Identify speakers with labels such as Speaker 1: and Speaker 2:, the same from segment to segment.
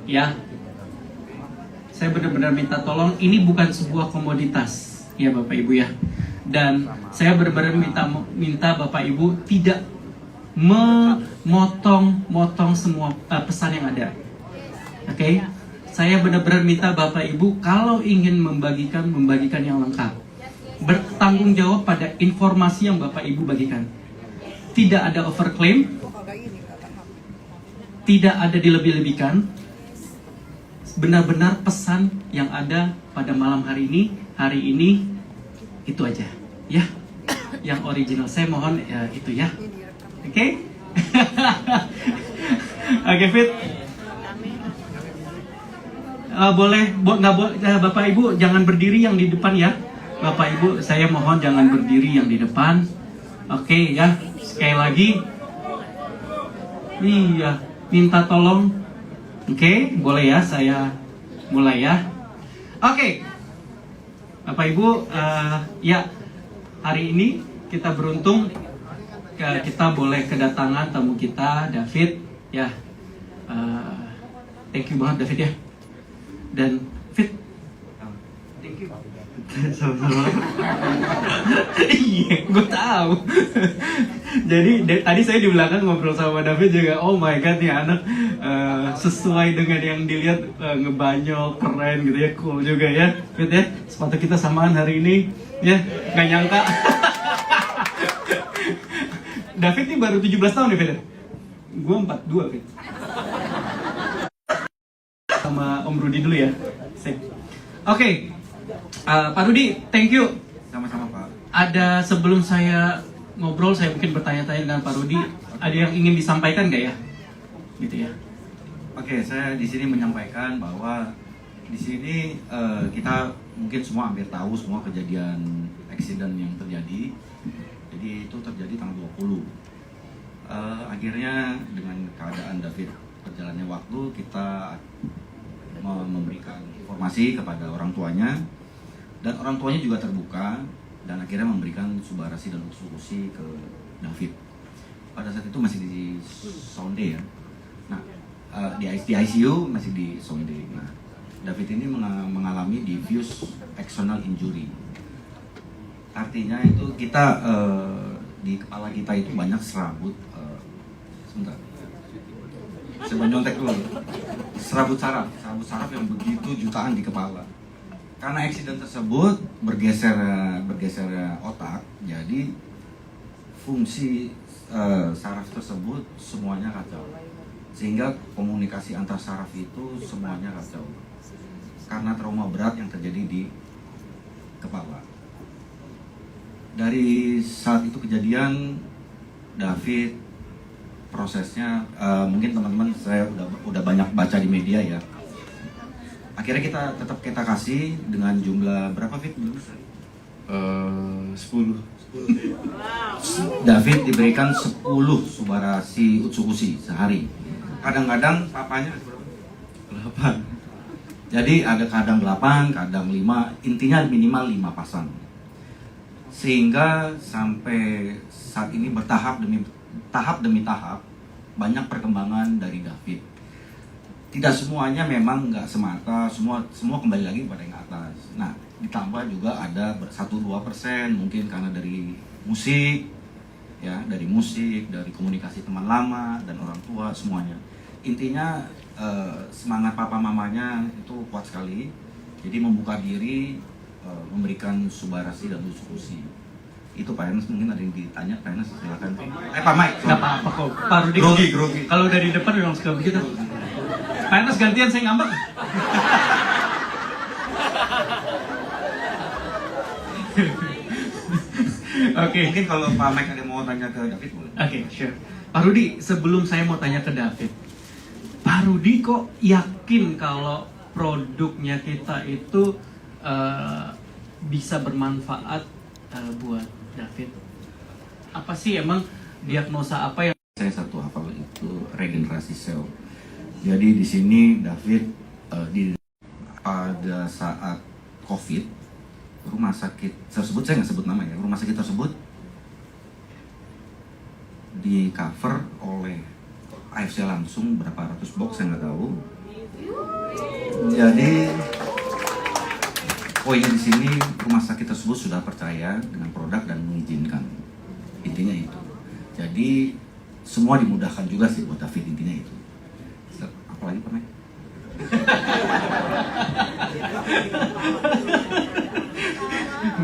Speaker 1: Ya, saya benar-benar minta tolong, ini bukan sebuah komoditas, ya Bapak Ibu ya. Dan saya benar-benar minta Bapak Ibu tidak memotong semua pesan yang ada. Oke? Saya benar-benar minta Bapak Ibu kalau ingin membagikan yang lengkap. Bertanggung jawab pada informasi yang Bapak Ibu bagikan. Tidak ada overclaim, tidak ada dilebih-lebihkan. Benar-benar pesan yang ada pada malam hari ini itu aja, ya. Yang original. Saya mohon ya, itu ya. Oke? Oke, Fit. Bapak Ibu jangan berdiri yang di depan ya. Bapak Ibu, saya mohon jangan berdiri yang di depan. Oke ya. Sekali lagi. Iya, minta tolong. Oke, boleh ya saya mulai ya. Oke. Bapak Ibu, ya hari ini kita beruntung kita boleh kedatangan tamu kita David ya. Thank you banget David ya. Dan Fit, thank you. Sama-sama. Iya, gue tahu. Jadi tadi saya di belakang ngobrol sama David juga. Oh my god, ya anak sesuai dengan yang dilihat ngebanyol, keren gitu ya, cool juga ya, Fit ya. Sepatu kita samaan hari ini, ya nggak nyangka. David ini baru 17 tahun ya, Fit ya? Gue 42, Fit. Sama Om Rudi dulu ya. Oke. Pak Rudi, thank you.
Speaker 2: Sama-sama Pak.
Speaker 1: Ada sebelum saya ngobrol, saya mungkin bertanya-tanya dengan Pak Rudi. Ada yang ingin disampaikan nggak ya? Gitu ya.
Speaker 2: Oke, saya di sini menyampaikan bahwa di sini kita mungkin semua hampir tahu semua kejadian accident yang terjadi. Jadi itu terjadi tanggal 20. Akhirnya dengan keadaan David berjalannya waktu, kita memberikan informasi kepada orang tuanya, dan orang tuanya juga terbuka dan akhirnya memberikan subarasi dan instruksi ke David. Pada saat itu masih di Sounde ya. Nah, di ICU masih di Sounde. Nah, David ini mengalami diffuse axonal injury. Artinya itu kita di kepala kita itu banyak serabut. Sebentar. Saya nyontek dulu. Serabut saraf yang begitu jutaan di kepala. Karena accident tersebut bergeser otak, jadi fungsi saraf tersebut semuanya kacau. Sehingga komunikasi antar saraf itu semuanya kacau. Karena trauma berat yang terjadi di kepala. Dari saat itu kejadian, David prosesnya mungkin teman-teman saya udah banyak baca di media ya. Akhirnya kita kasih dengan jumlah berapa Fit?
Speaker 3: 10.
Speaker 2: David diberikan 10 subarasi utsukushi sehari. Kadang-kadang papanya 8. Jadi ada kadang 8, kadang 5, intinya minimal 5 pasang. Sehingga sampai saat ini bertahap demi tahap banyak perkembangan dari David. Tidak semuanya memang nggak semata, semua kembali lagi pada yang atas. Nah, ditambah juga ada 1-2% mungkin karena dari musik, ya, dari komunikasi teman lama dan orang tua semuanya. Intinya semangat papa mamanya itu kuat sekali. Jadi membuka diri, memberikan subarasi dan diskusi. Itu Pak Ernest, mungkin ada yang ditanya. Pak Ernest silakan. Pak Mike.
Speaker 1: Nggak apa-apa kok. Pak Rudi
Speaker 2: grogi.
Speaker 1: Kalau dari depan memang suka begitu. Pak Ernest gantian, saya ngambek. Oke.
Speaker 2: Mungkin kalau Pak Mike ada mau tanya ke David boleh.
Speaker 1: Oke, sure. Pak Rudi, sebelum saya mau tanya ke David, Pak Rudi kok yakin kalau produknya kita itu bisa bermanfaat buat David? Apa sih emang diagnosa apa yang
Speaker 2: saya satu hafal itu regenerasi sel. Jadi di sini David pada saat COVID, rumah sakit tersebut, saya nggak sebut nama ya, rumah sakit tersebut di cover oleh AFC langsung berapa ratus box saya nggak tahu, Jadi poinnya di sini rumah sakit tersebut sudah percaya dengan produk dan mengizinkan. Intinya itu. Jadi semua dimudahkan juga sih buat David, intinya itu. Apalagi pernah?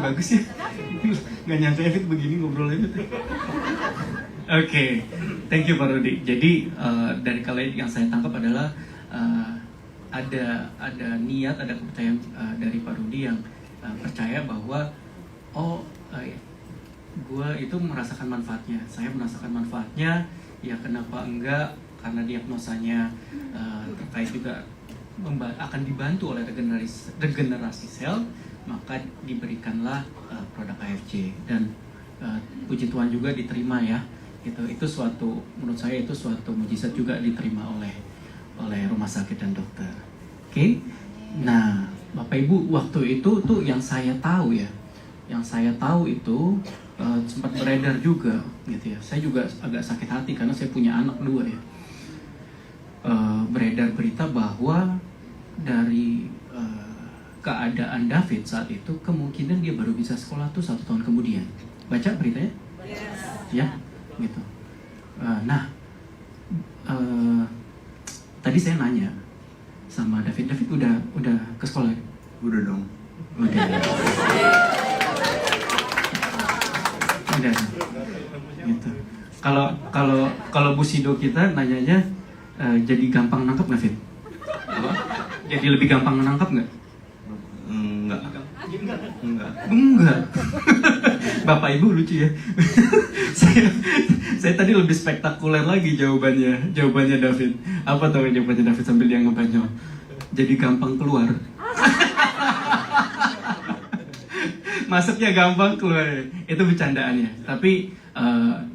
Speaker 1: Bagus ya. Nggak nyangka David begini ngobrolnya. Oke, thank you Pak Rudi. Jadi dari kalian yang saya tangkap adalah ada niat, ada kepercayaan dari Pak Rudi yang percaya bahwa gue itu merasakan manfaatnya, saya merasakan manfaatnya, ya kenapa enggak, karena diagnosanya terkait juga akan dibantu oleh regenerasi sel, maka diberikanlah produk AFC dan puji Tuhan juga diterima ya. Itu suatu, menurut saya itu suatu mujizat juga diterima oleh rumah sakit dan dokter. Oke. Nah, Bapak Ibu, waktu itu tuh yang saya tahu itu sempat beredar juga gitu ya. Saya juga agak sakit hati karena saya punya anak 2 ya. Beredar berita bahwa dari keadaan David saat itu kemungkinan dia baru bisa sekolah tuh 1 tahun kemudian. Baca beritanya? Ya, gitu. Tadi saya nanya sama David udah ke sekolah?
Speaker 2: Udah dong.
Speaker 1: Udah. Gitu. Kalau Bu Sido kita nanyanya jadi gampang nangkep nggak, Fit? Jadi lebih gampang nangkep nggak? Enggak. Bapak Ibu lucu ya. saya tadi lebih spektakuler lagi jawabannya David. Apa tahu jawabannya David sambil dia ngebanyol? Jadi gampang keluar. Masuknya gampang, keluar. Itu bercandaannya.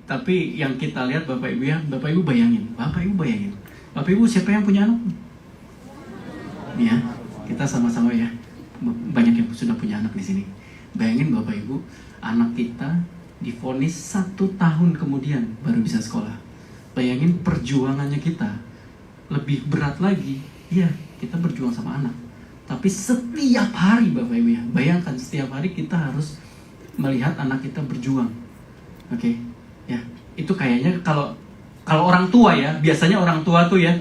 Speaker 1: Tapi yang kita lihat Bapak Ibu bayangin. Bapak Ibu siapa yang punya anak? Ya, kita sama-sama ya. Banyak yang sudah punya anak di sini. Bayangin Bapak Ibu, anak kita divonis 1 tahun kemudian baru bisa sekolah. Bayangin perjuangannya kita lebih berat lagi. Iya, kita berjuang sama anak. Tapi setiap hari Bapak Ibu ya, bayangkan setiap hari kita harus melihat anak kita berjuang. Oke, ya itu kayaknya kalau orang tua ya, biasanya orang tua tuh ya,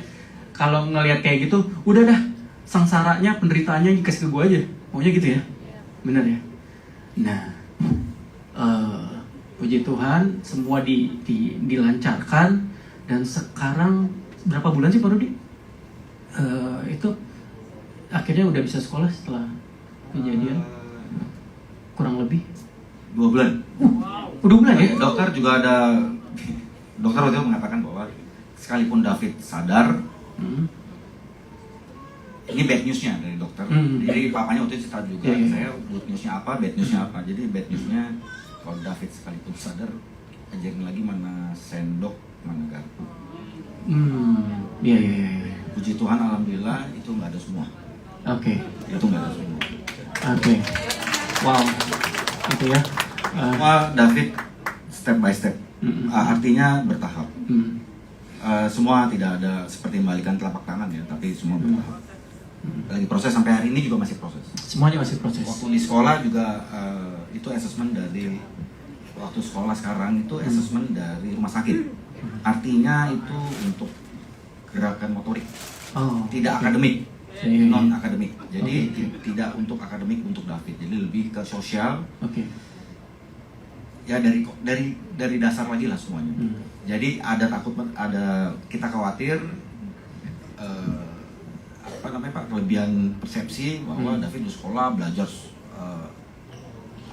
Speaker 1: kalau ngelihat kayak gitu, udah dah sengsaranya, penderitaannya dikasih ke gue aja, maunya gitu ya, benar ya. Nah, puji Tuhan semua dilancarkan dan sekarang berapa bulan sih Pak Rudi? Itu akhirnya udah bisa sekolah setelah kejadian kurang lebih
Speaker 2: 2 bulan.
Speaker 1: Udah bulan ya?
Speaker 2: Dokter waktu itu mengatakan bahwa sekalipun David sadar, ini bad newsnya dari dokter. Jadi papanya waktu itu cerita juga, saya good newsnya apa, bad newsnya apa. Jadi bad newsnya kalau David sekalipun sadar, ajarin lagi mana sendok, mana garpu.
Speaker 1: Iya.
Speaker 2: Puji Tuhan, alhamdulillah itu nggak ada semua.
Speaker 1: Oke.
Speaker 2: Itu nggak ada semua.
Speaker 1: Oke. Wow. Itu ya.
Speaker 2: Semua David step by step. Artinya bertahap. Semua tidak ada seperti membalikan telapak tangan ya, tapi semua bertahap. Lagi proses sampai hari ini juga masih proses.
Speaker 1: Semuanya masih proses.
Speaker 2: Waktu di sekolah juga itu assessment dari waktu sekolah sekarang itu assessment dari rumah sakit. Artinya itu untuk gerakan motorik, tidak akademik, non akademik. Jadi tidak untuk akademik untuk David. Jadi lebih ke sosial. Ya dari dasar lagi lah semuanya. Jadi ada kita khawatir Pak, kelebihan persepsi bahwa David di sekolah belajar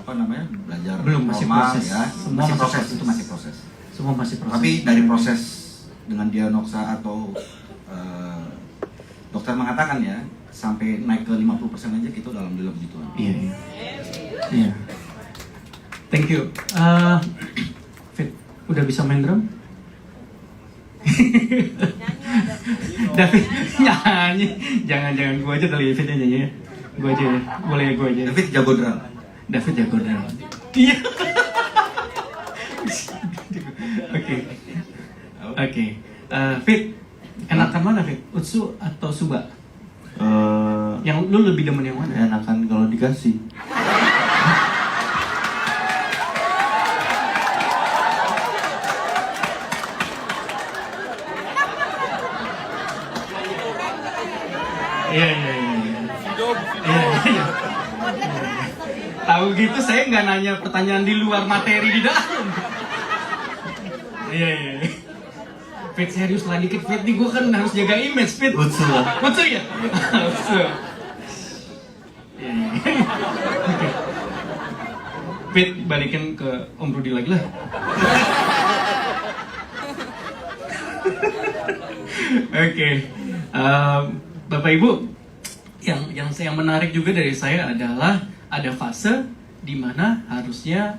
Speaker 2: belajar
Speaker 1: belum, masih proses
Speaker 2: ya. Masih proses. Itu masih proses.
Speaker 1: Semua masih proses.
Speaker 2: Tapi dari proses dengan diagnosa atau dokter mengatakan ya sampai naik ke 50% aja gitu, alhamdulillah begitu.
Speaker 1: Iya. Thank you. Fit, udah bisa main drum? David nyanyi, jangan gua aja kali Fit nyanyi ya. Gua aja ya, boleh ya gua aja.
Speaker 2: David jago drum.
Speaker 1: Iya. Oke. Fit, enakan mana Fit? Utsu atau Suba? Yang lu lebih demen yang mana?
Speaker 3: Enakan kalau dikasih.
Speaker 1: Iya. Tahu gitu saya nggak nanya pertanyaan di luar materi di dalam. Iya. Fit, serius lah dikit Fit, nih gue kan harus jaga image Fit.
Speaker 3: Utsu lah.
Speaker 1: Utsu ya? Utsu. Iya. Oke. Fit, balikin ke Om Rudi lagi lah. Oke. Bapak Ibu, yang saya menarik juga dari saya adalah ada fase di mana harusnya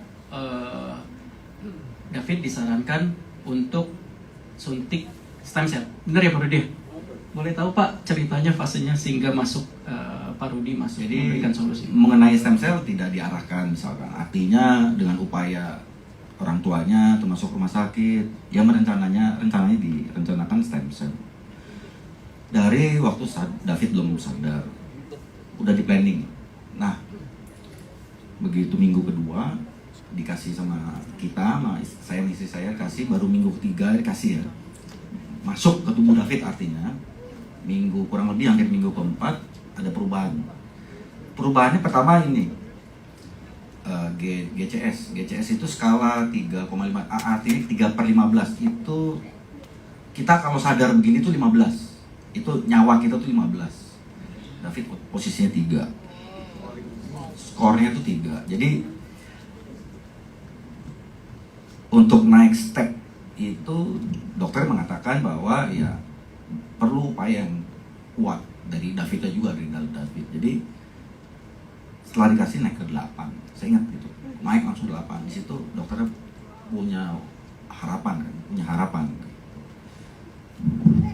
Speaker 1: David disarankan untuk suntik stem cell. Benar ya Pak Rudi? Boleh tahu Pak ceritanya fasenya sehingga masuk Pak Rudi masuk
Speaker 2: Jadi
Speaker 1: memberikan solusi.
Speaker 2: mengenai stem cell tidak diarahkan misalkan, artinya dengan upaya orang tuanya termasuk rumah sakit yang rencananya direncanakan stem cell. Dari waktu David belum sadar, udah di planning. Nah, begitu minggu kedua dikasih sama kita, sama saya istri saya kasih, baru minggu ketiga dikasih ya, masuk ke tubuh David, artinya minggu kurang lebih hampir minggu keempat ada perubahan. Perubahannya pertama ini GCS itu skala 3,5, artinya 3/15 itu kita kalau sadar begini tuh 15, itu nyawa kita tuh 15. David posisinya 3, skornya tuh 3. Jadi untuk naik step itu dokter mengatakan bahwa ya perlu upaya yang kuat dari Davidnya juga, dari David. Jadi setelah dikasih naik ke 8, saya ingat itu naik langsung 8. Di situ dokternya punya harapan kan,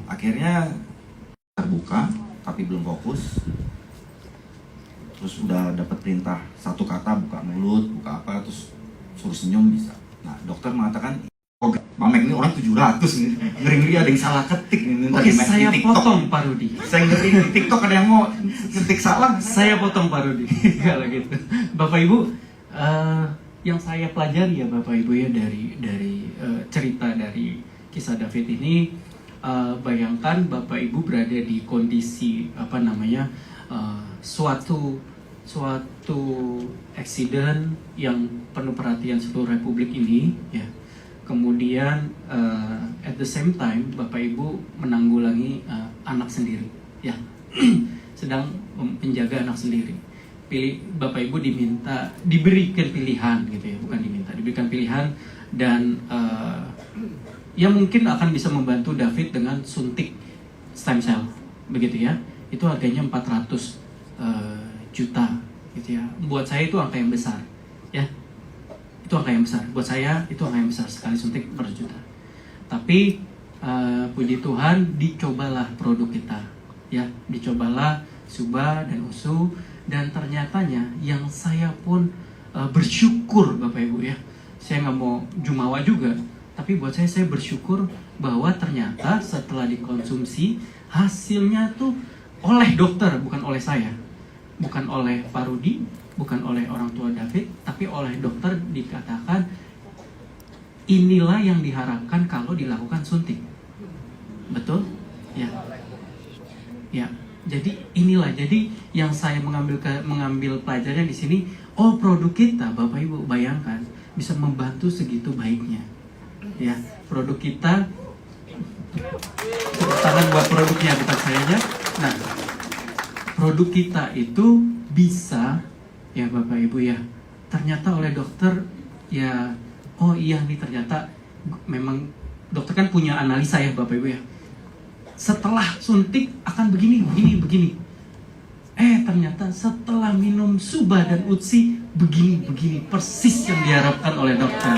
Speaker 2: akhirnya terbuka tapi belum fokus, terus udah dapat perintah satu kata buka mulut, buka apa, terus suruh senyum bisa. Nah dokter mengatakan, oh Mamek ini orang 700 nih, ngeri-ngeri ada yang salah ketik nih.
Speaker 1: Oke, saya potong Pak Rudi.
Speaker 2: Saya ngeri di TikTok ada yang mau ketik salah.
Speaker 1: Saya potong Pak Rudi. Kalau gitu. Bapak Ibu, yang saya pelajari ya Bapak Ibu ya dari cerita dari kisah David ini, bayangkan Bapak Ibu berada di kondisi suatu accident yang penuh perhatian seluruh Republik ini ya. Kemudian at the same time Bapak Ibu menanggulangi anak sendiri ya. Sedang menjaga anak sendiri. Bapak Ibu diberikan pilihan gitu ya, bukan diberikan pilihan, dan yang mungkin akan bisa membantu David dengan suntik stem cell begitu ya. Itu harganya 400 juta gitu ya. Buat saya itu angka yang besar ya. Itu angka yang besar. Buat saya itu angka yang besar, sekali suntik berjuta. Tapi puji Tuhan dicobalah produk kita ya, dicobalah Suba dan Usu, dan ternyatanya yang saya pun bersyukur Bapak Ibu ya. Saya nggak mau jumawa juga, tapi buat saya bersyukur bahwa ternyata setelah dikonsumsi hasilnya tuh oleh dokter, bukan oleh saya, bukan oleh Pak Rudi, bukan oleh orang tua David, tapi oleh dokter dikatakan inilah yang diharapkan kalau dilakukan suntik. Betul? Ya. Ya. Jadi inilah, jadi yang saya mengambil pelajaran di sini, oh produk kita Bapak Ibu bayangkan bisa membantu segitu baiknya. Ya, produk kita, tepuk tangan buat produknya, bukan saya aja. Nah, produk kita itu bisa ya Bapak Ibu ya, ternyata oleh dokter ya, oh iya nih ternyata memang dokter kan punya analisa ya Bapak Ibu ya, setelah suntik akan begini. Ternyata setelah minum Suba dan Utsi begini persis yang diharapkan oleh dokter.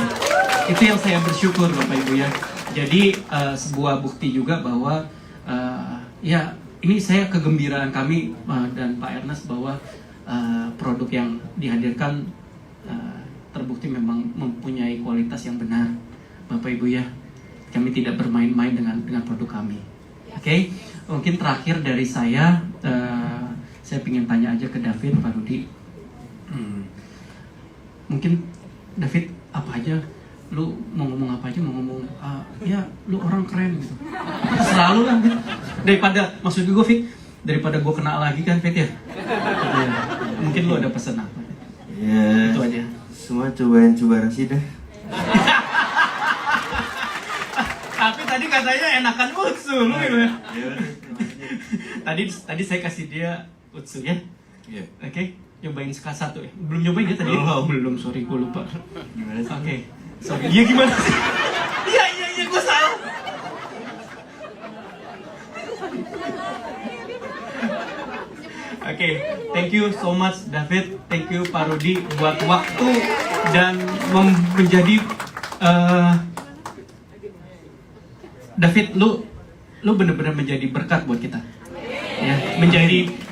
Speaker 1: Itu yang saya bersyukur Bapak Ibu ya. Jadi sebuah bukti juga bahwa ya ini saya kegembiraan kami dan Pak Ernest bahwa produk yang dihadirkan terbukti memang mempunyai kualitas yang benar Bapak Ibu ya. Kami tidak bermain-main dengan produk kami. Oke, mungkin terakhir dari saya, saya pengen tanya aja ke David, Pak Rudi. Mungkin David apa aja, lu mau ngomong apa aja, mau ngomong ya lu orang keren gitu. Selalu lah gitu. Daripada maksud gue Fit, daripada gue kena lagi kan Fit ya. Ya, mungkin lu ada pesan apa?
Speaker 4: Ya,
Speaker 1: Itu aja.
Speaker 4: semua cobain sih dah.
Speaker 1: Tapi tadi katanya enakan utsu lu gitu.
Speaker 4: Ya udah,
Speaker 1: Tadi saya kasih dia utsu ya.
Speaker 3: Iya.
Speaker 1: Oke, nyobain skala 1 ya. Belum nyobain ya tadi?
Speaker 4: Oh.
Speaker 1: Belum, sorry gue lupa.
Speaker 4: gimana sih?
Speaker 1: Oke, sorry. Iya gimana sih? Iya, gue salah. Oke, thank you so much David, thank you Pak Rudi buat waktu dan menjadi David, lu bener-bener menjadi berkat buat kita, ya,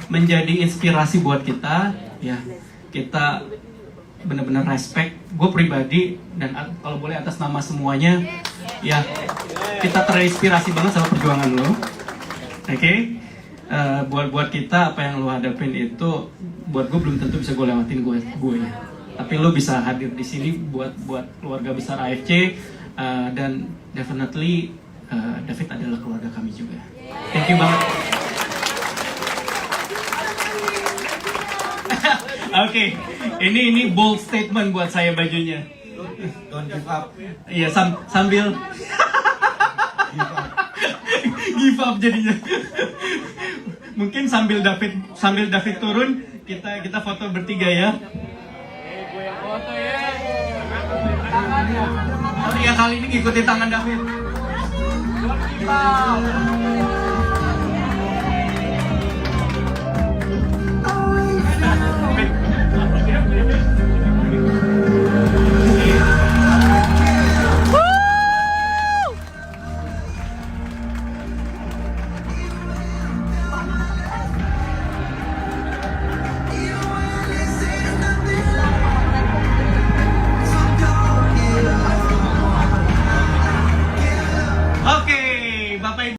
Speaker 1: menjadi inspirasi buat kita, ya, kita bener-bener respect, gue pribadi dan kalau boleh atas nama semuanya, ya, kita terinspirasi banget sama perjuangan lo, oke? Buat kita apa yang lo hadapin itu, buat gue belum tentu bisa gue lewatin gue ya, tapi lo bisa hadir di sini buat keluarga besar AFC, dan definitely David adalah keluarga kami juga. Thank you banget. Oke, ini bold statement buat saya bajunya.
Speaker 2: Don't give up.
Speaker 1: Iya, sambil give up jadinya. Mungkin sambil David turun, kita foto bertiga ya. Oh iya, kali ini ngikutin tangan David.